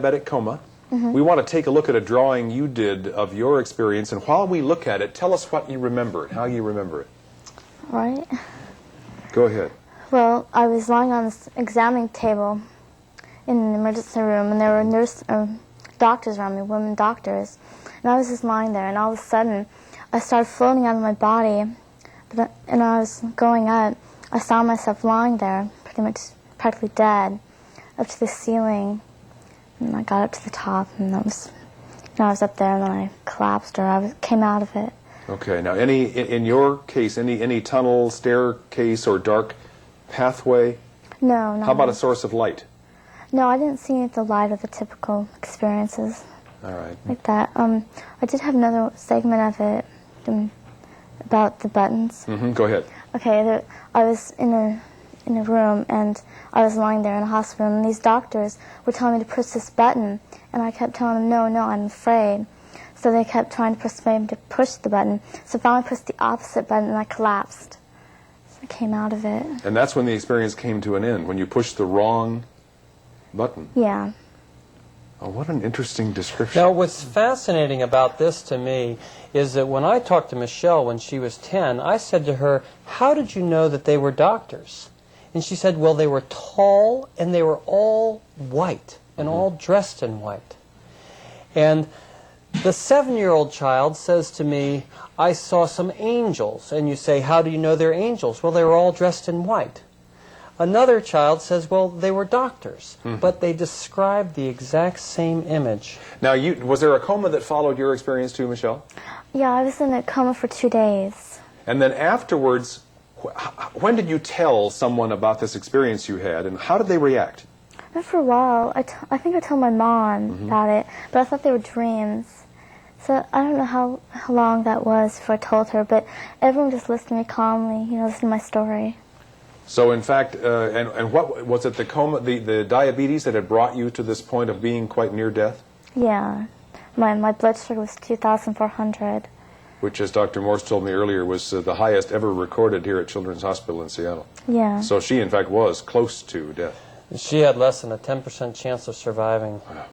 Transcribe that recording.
Diabetic coma. We want to take a look at a drawing you did of your experience, and while we look at it, tell us what you remember and how you remember it. Right. Go ahead. Well, I was lying on this examining table in an emergency room, and there were doctors around me, women doctors, and I was just lying there, and all of a sudden, I started floating out of my body, and I was going up. I saw myself lying there, pretty much practically dead, up to the ceiling, and I got up to the top, and I was up there, and then I collapsed, or I came out of it. Okay. Now, in your case, any tunnel, staircase, or dark pathway? No, no. How about a source of light? No, I didn't see any of the light of the typical experiences. All right. Like that. I did have another segment of it about the buttons. Go ahead. Okay, I was in a room, and I was lying there in a hospital, and these doctors were telling me to push this button, and I kept telling them, no, I'm afraid. So they kept trying to persuade me to push the button. So I finally pushed the opposite button, and I collapsed. So I came out of it. And that's when the experience came to an end, when you pushed the wrong button. Yeah. Oh, what an interesting description. Now, what's fascinating about this to me is that when I talked to Michelle when she was 10, I said to her, how did you know that they were doctors? And she said, well, they were tall, and they were all white, and all dressed in white. And the 7-year-old child says to me, I saw some angels. And you say, how do you know they're angels? Well, they were all dressed in white. Another child says, well, they were doctors, but they described the exact same image. Now, was there a coma that followed your experience too, Michelle? Yeah, I was in a coma for 2 days. And then afterwards, when did you tell someone about this experience you had, and how did they react? And for a while, I think I told my mom about it, but I thought they were dreams. So I don't know how long that was before I told her, but everyone just listened to me calmly, listened to my story. So in fact, and what was it, the coma, the diabetes that had brought you to this point of being quite near death? Yeah. My blood sugar was 2,400. Which, as Dr. Morse told me earlier, was the highest ever recorded here at Children's Hospital in Seattle. Yeah. So she, in fact, was close to death. She had less than a 10% chance of surviving. Wow.